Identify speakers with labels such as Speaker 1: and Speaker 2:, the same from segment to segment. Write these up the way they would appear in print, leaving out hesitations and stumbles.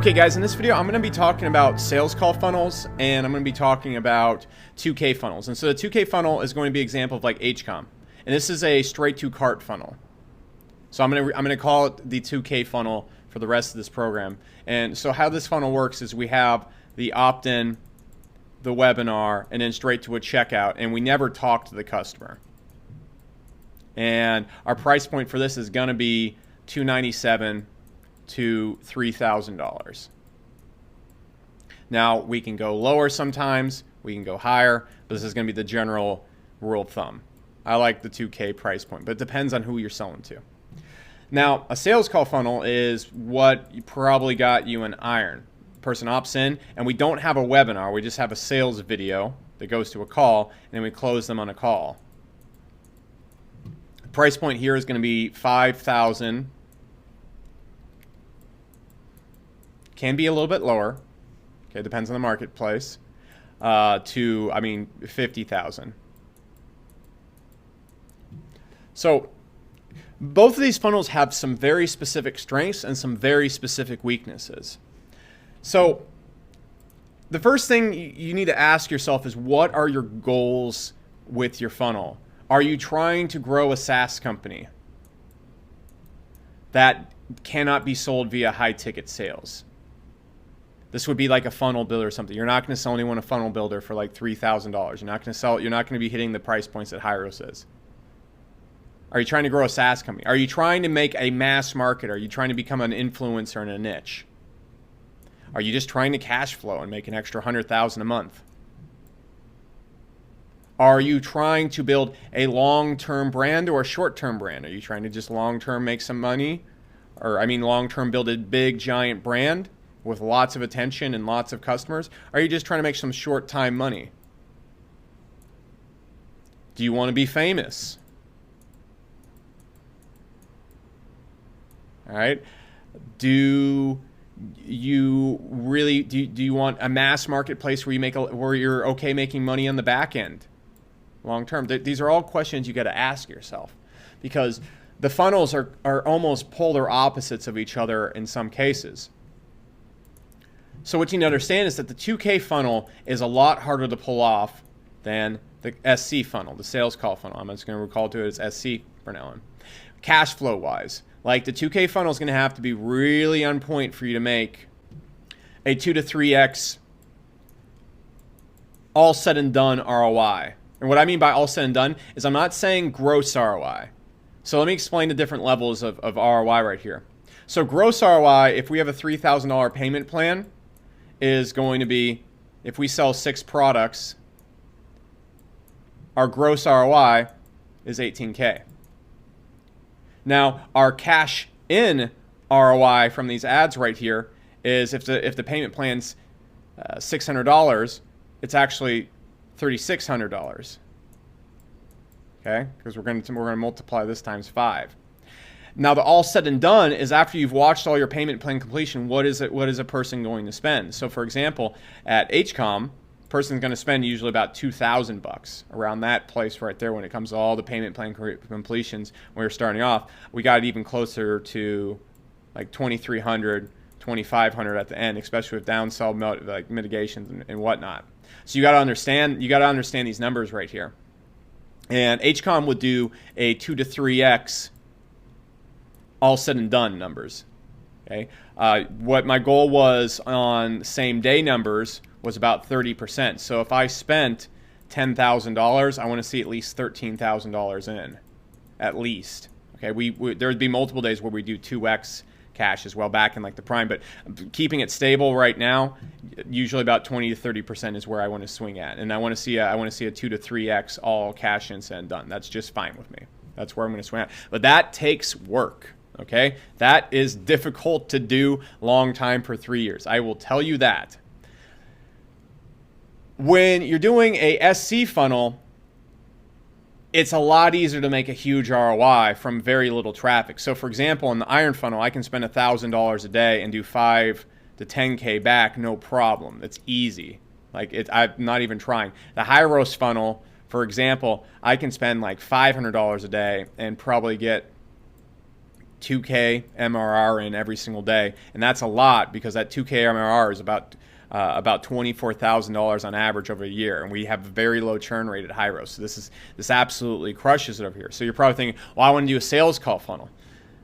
Speaker 1: Okay guys, in this video I'm going to be talking about sales call funnels, and I'm going to be talking about 2K funnels. And so the 2K funnel is going to be an example of like HCOM. And this is a straight to cart funnel. So I'm going to call it the 2K funnel for the rest of this program. And so how this funnel works is we have the opt-in, the webinar, and then straight to a checkout, and we never talk to the customer. And our price point for this is going to be $297 to $3,000. Now we can go lower sometimes, we can go higher, but this is going to be the general rule of thumb. I like the 2K price point, but it depends on who you're selling to. Now a sales call funnel is what you probably got you an iron. Person opts in, and we don't have a webinar, we just have a sales video that goes to a call, and then we close them on a call. The price point here is going to be $5,000. Can be a little bit lower, okay, depends on the marketplace, to, I mean, 50,000. So both of these funnels have some very specific strengths and some very specific weaknesses. So the first thing you need to ask yourself is, what are your goals with your funnel? Are you trying to grow a SaaS company that cannot be sold via high ticket sales? This would be like a funnel builder or something. You're not going to sell anyone a funnel builder for like $3,000. You're not going to be hitting the price points that Hyros is. Are you trying to grow a SaaS company? Are you trying to make a mass market? Are you trying to become an influencer in a niche? Are you just trying to cash flow and make an extra $100,000 a month? Are you trying to build a long-term brand or a short-term brand? Are you trying to just long-term make some money? Or, I mean, long-term build a big, giant brand with lots of attention and lots of customers? Are you just trying to make some short-time money? Do you want to be famous? All right. Do you really do you want a mass marketplace where you where you're okay making money on the back end long term? These are all questions you got to ask yourself, because the funnels are almost polar opposites of each other in some cases. So what you need to understand is that the 2K funnel is a lot harder to pull off than the SC funnel, the sales call funnel. I'm just going to recall to it as SC for now on. Cash flow wise, like the 2K funnel is going to have to be really on point for you to make a 2 to 3x all said and done ROI. And what I mean by all said and done is I'm not saying gross ROI. So let me explain the different levels of ROI right here. So gross ROI, if we have a $3,000 payment plan, is going to be, if we sell 6 products, our gross ROI is 18K. Now, our cash in ROI from these ads right here is, if the payment plan's $600, it's actually $3,600. Okay, because we're going to multiply this times 5. Now, the all said and done is after you've watched all your payment plan completion, what is a person going to spend? So, for example, at HCOM, a person's going to spend usually about $2,000 around that place right there when it comes to all the payment plan completions. When we're starting off, we got it even closer to like $2,300, $2,500 at the end, especially with downsell like mitigations and whatnot. So you got to understand these numbers right here. And HCOM would do a 2 to 3x all said and done numbers. Okay, what my goal was on same day numbers was about 30%. So if I spent $10,000, I want to see at least $13,000 in, at least. Okay, there would be multiple days where we do 2x cash as well back in like the prime, but keeping it stable right now, usually about 20 to 30% is where I want to swing at, and I want to see a 2 to 3x all cash in said and done. That's just fine with me. That's where I'm going to swing at, but that takes work. Okay, that is difficult to do long time for 3 years. I will tell you that. When you're doing a SC funnel, it's a lot easier to make a huge ROI from very little traffic. So for example, in the iron funnel, I can spend $1,000 a day and do 5 to 10K back, no problem. It's easy. I'm not even trying. The Hyros funnel, for example, I can spend like $500 a day and probably get 2K MRR in every single day, and that's a lot because that 2K MRR is about $24,000 on average over a year, and we have a very low churn rate at Hyros. So this absolutely crushes it over here. So you're probably thinking, well, I want to do a sales call funnel.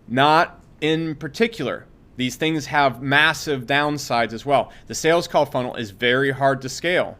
Speaker 1: Not in particular. These things have massive downsides as well. The sales call funnel is very hard to scale.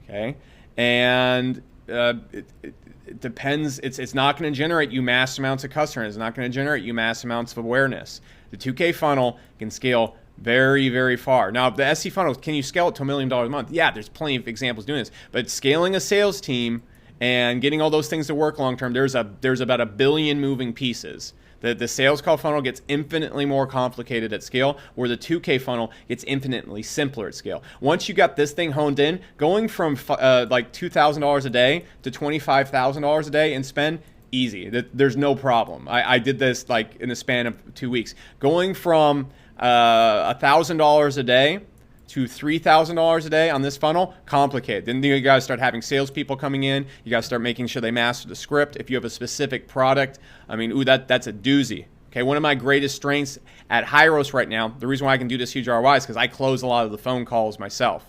Speaker 1: Okay, and it depends. It's not going to generate you mass amounts of customers. It's not going to generate you mass amounts of awareness. The 2K funnel can scale very, very far. Now, the SC funnel, can you scale it to $1 million a month? Yeah, there's plenty of examples doing this. But scaling a sales team and getting all those things to work long term, there's about 1 billion moving pieces. The sales call funnel gets infinitely more complicated at scale, where the 2K funnel gets infinitely simpler at scale. Once you got this thing honed in, going from like $2,000 a day to $25,000 a day in spend, easy. There's no problem. I did this like in the span of 2 weeks. Going from $1,000 a day to $3,000 a day on this funnel, complicated. Then you guys start having salespeople coming in. You guys start making sure they master the script. If you have a specific product, I mean, that's a doozy. Okay, one of my greatest strengths at Hyros right now, the reason why I can do this huge ROI is because I close a lot of the phone calls myself.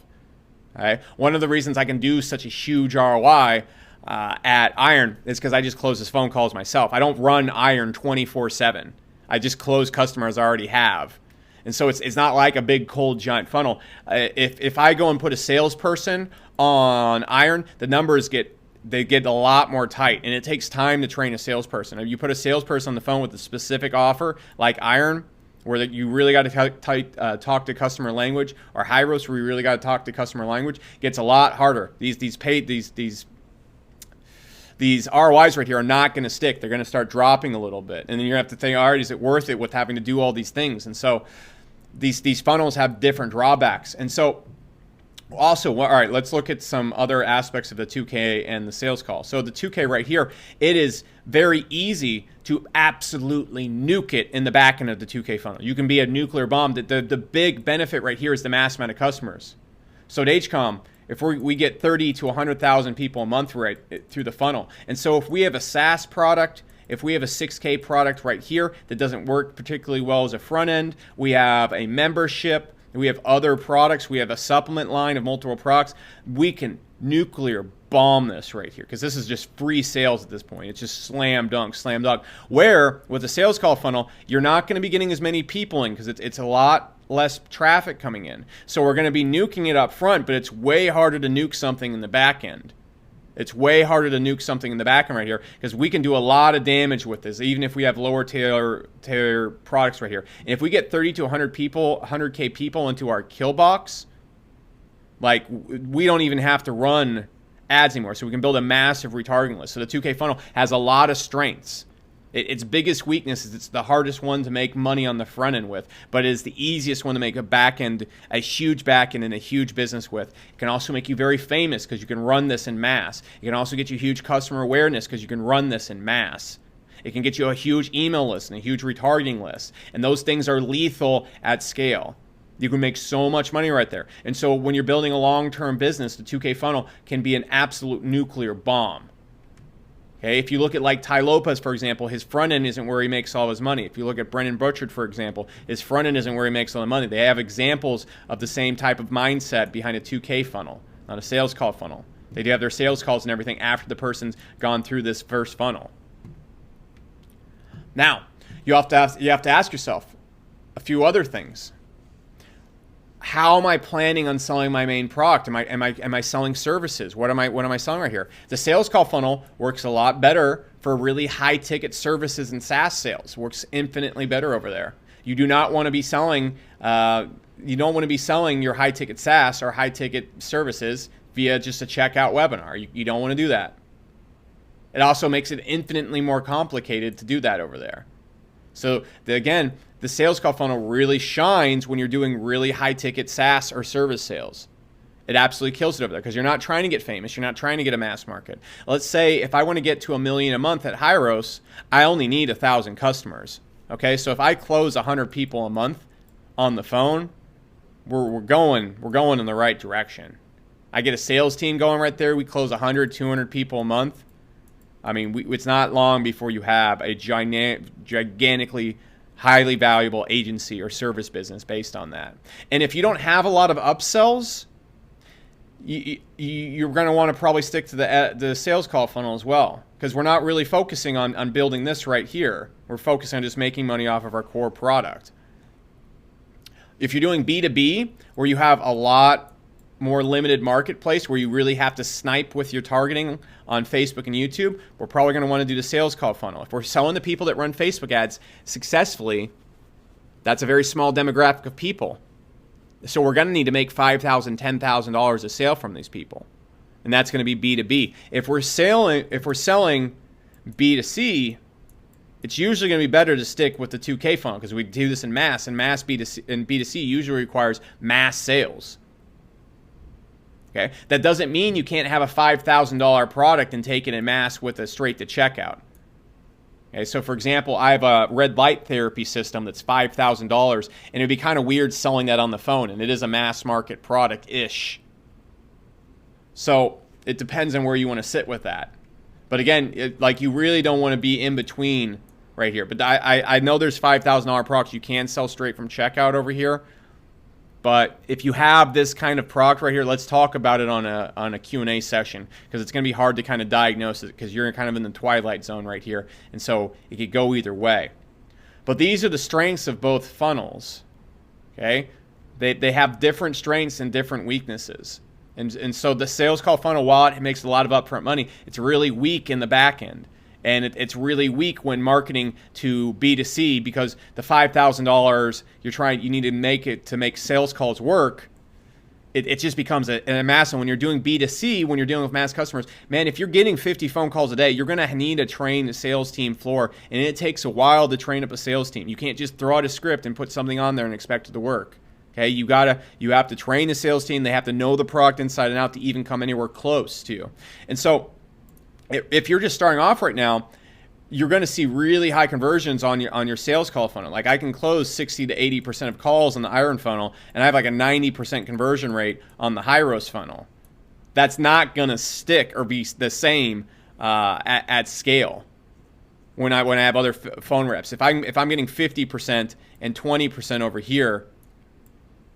Speaker 1: Okay, one of the reasons I can do such a huge ROI at Iron is because I just close his phone calls myself. I don't run Iron 24/7. I just close customers I already have. And so it's not like a big cold giant funnel. If I go and put a salesperson on Iron, the numbers get a lot more tight, and it takes time to train a salesperson. If you put a salesperson on the phone with a specific offer like Iron, where you really got to talk to customer language, or Hyros, where you really got to talk to customer language, gets a lot harder. These ROIs right here are not going to stick. They're going to start dropping a little bit. And then you have to think, all right, is it worth it with having to do all these things? And so these funnels have different drawbacks. And so also, all right, let's look at some other aspects of the 2K and the sales call. So the 2K right here, it is very easy to absolutely nuke it in the back end of the 2K funnel. You can be a nuclear bomb. The big benefit right here is the mass amount of customers. So at HCOM, if we get 30 to 100,000 people a month right through the funnel. And so if we have a SaaS product, if we have a 6K product right here that doesn't work particularly well as a front end, we have a membership, we have other products, we have a supplement line of multiple products, we can nuclear bomb this right here because this is just free sales at this point. It's just slam dunk. Where with a sales call funnel, you're not going to be getting as many people in because it's a lot less traffic coming in. So we're going to be nuking it up front, but it's way harder to nuke something in the back end. It's way harder to nuke something in the back end right here because we can do a lot of damage with this, even if we have lower tier products right here. And if we get 30 to 100K people into our kill box, like we don't even have to run ads anymore. So we can build a massive retargeting list. So the 2K funnel has a lot of strengths. Its biggest weakness is it's the hardest one to make money on the front end with, but it is the easiest one to make a huge back end and a huge business with. It can also make you very famous because you can run this in mass. It can also get you huge customer awareness because you can run this in mass. It can get you a huge email list and a huge retargeting list, and those things are lethal at scale. You can make so much money right there. And so when you're building a long-term business, the 2K funnel can be an absolute nuclear bomb. Okay, if you look at like Ty Lopez, for example, his front end isn't where he makes all his money. If you look at Brendan Burchard, for example, his front end isn't where he makes all the money. They have examples of the same type of mindset behind a 2K funnel, not a sales call funnel. They do have their sales calls and everything after the person's gone through this first funnel. Now, you have to ask yourself a few other things. How am I planning on selling my main product? Am I selling services? What am I selling right here? The sales call funnel works a lot better for really high ticket services and SaaS sales. Works infinitely better over there. You do not want to be selling. You don't want to be selling your high ticket SaaS or high ticket services via just a checkout webinar. You don't want to do that. It also makes it infinitely more complicated to do that over there. So again, the sales call funnel really shines when you're doing really high ticket SaaS or service sales. It absolutely kills it over there because you're not trying to get famous. You're not trying to get a mass market. Let's say if I want to get to $1 million a month at Hyros, I only need 1,000 customers. Okay, so if I close 100 people a month on the phone, we're going in the right direction. I get a sales team going right there. We close 100, 200 people a month. I mean, it's not long before you have a gigantically highly valuable agency or service business based on that. And if you don't have a lot of upsells, you're going to want to probably stick to the sales call funnel as well, because we're not really focusing on building this right here. We're focusing on just making money off of our core product. If you're doing B2B, where you have a lot more limited marketplace, where you really have to snipe with your targeting on Facebook and YouTube, we're probably going to want to do the sales call funnel. If we're selling to people that run Facebook ads successfully, that's a very small demographic of people. So we're going to need to make $5,000, $10,000 a sale from these people. And that's going to be B2B. If we're selling B2C, it's usually going to be better to stick with the 2K funnel, because we do this in mass, and mass B2C, and B2C usually requires mass sales. Okay? That doesn't mean you can't have a $5,000 product and take it in mass with a straight to checkout. Okay, so for example, I have a red light therapy system that's $5,000, and it'd be kind of weird selling that on the phone, and it is a mass market product-ish. So it depends on where you want to sit with that. But again, like, you really don't want to be in between right here. But I know there's $5,000 products you can sell straight from checkout over here. But if you have this kind of product right here, let's talk about it on a Q&A session, because it's going to be hard to kind of diagnose it, because you're kind of in the twilight zone right here. And so it could go either way. But these are the strengths of both funnels. Okay? They have different strengths and different weaknesses. And so the sales call funnel, while it makes a lot of upfront money, it's really weak in the back end. And it's really weak when marketing to B2C, because the $5,000 you need to make it to make sales calls work. It just becomes a mass. And when you're doing B2C, when you're dealing with mass customers, man, if you're getting 50 phone calls a day, you're going to need to train the sales team floor. And it takes a while to train up a sales team. You can't just throw out a script and put something on there and expect it to work. Okay, you have to train the sales team. They have to know the product inside and out to even come anywhere close to you. And so if you're just starting off right now, you're going to see really high conversions on your sales call funnel. Like, I can close 60 to 80% of calls on the Iron funnel, and I have like a 90% conversion rate on the Hyros funnel. That's not going to stick or be the same at scale when I have other phone reps. If I'm getting 50% and 20% over here,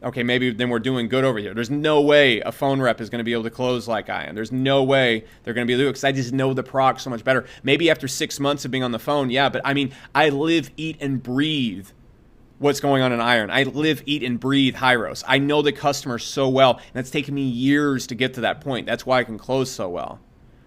Speaker 1: okay, maybe then we're doing good over here. There's no way a phone rep is going to be able to close like I am. There's no way they're going to be able to, because I just know the product so much better. Maybe after 6 months of being on the phone, yeah, but I mean, I live, eat, and breathe what's going on in Iron. I live, eat, and breathe Hyros. I know the customer so well, and it's taken me years to get to that point. That's why I can close so well.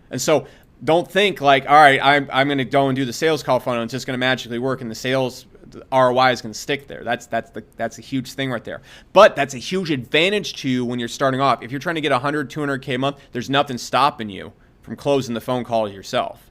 Speaker 1: And so don't think like, all right, I'm going to go and do the sales call funnel, and it's just going to magically work, and the ROI is going to stick there. That's a huge thing right there. But that's a huge advantage to you when you're starting off. If you're trying to get 100, 200K a month, there's nothing stopping you from closing the phone call yourself.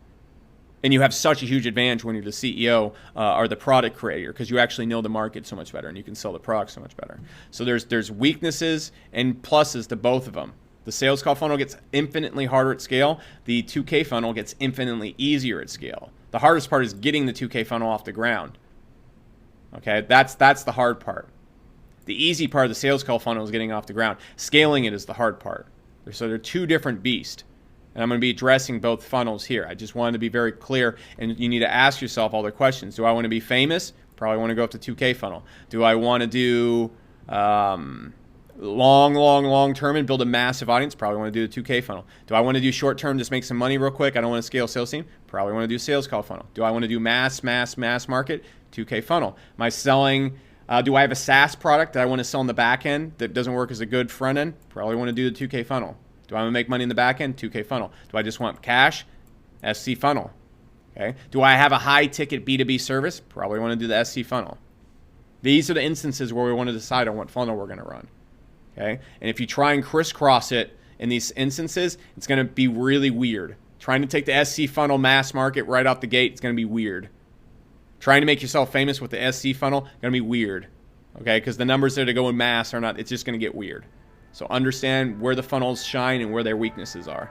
Speaker 1: And you have such a huge advantage when you're the CEO or the product creator, because you actually know the market so much better and you can sell the product so much better. So there's weaknesses and pluses to both of them. The sales call funnel gets infinitely harder at scale. The 2K funnel gets infinitely easier at scale. The hardest part is getting the 2K funnel off the ground. Okay, that's the hard part. The easy part of the sales call funnel is getting off the ground. Scaling it is the hard part. So they're two different beasts. And I'm going to be addressing both funnels here. I just wanted to be very clear, and you need to ask yourself all the questions. Do I want to be famous? Probably want to go up to 2K funnel. Do I want to do long term and build a massive audience? Probably want to do the 2K funnel. Do I want to do short term, just make some money real quick? I don't want to scale sales team? Probably want to do sales call funnel. Do I want to do mass market? 2K funnel. Am I selling, do I have a SaaS product that I want to sell in the back end that doesn't work as a good front end? Probably want to do the 2K funnel. Do I want to make money in the back end? 2K funnel. Do I just want cash? SC funnel. Okay. Do I have a high ticket B2B service? Probably want to do the SC funnel. These are the instances where we want to decide on what funnel we're going to run. Okay. And if you try and crisscross it in these instances, it's going to be really weird. Trying to take the SC funnel mass market right off the gate, it's going to be weird. Trying to make yourself famous with the SC funnel, going to be weird, okay? Because the numbers there to go in mass are not, it's just going to get weird. So understand where the funnels shine and where their weaknesses are.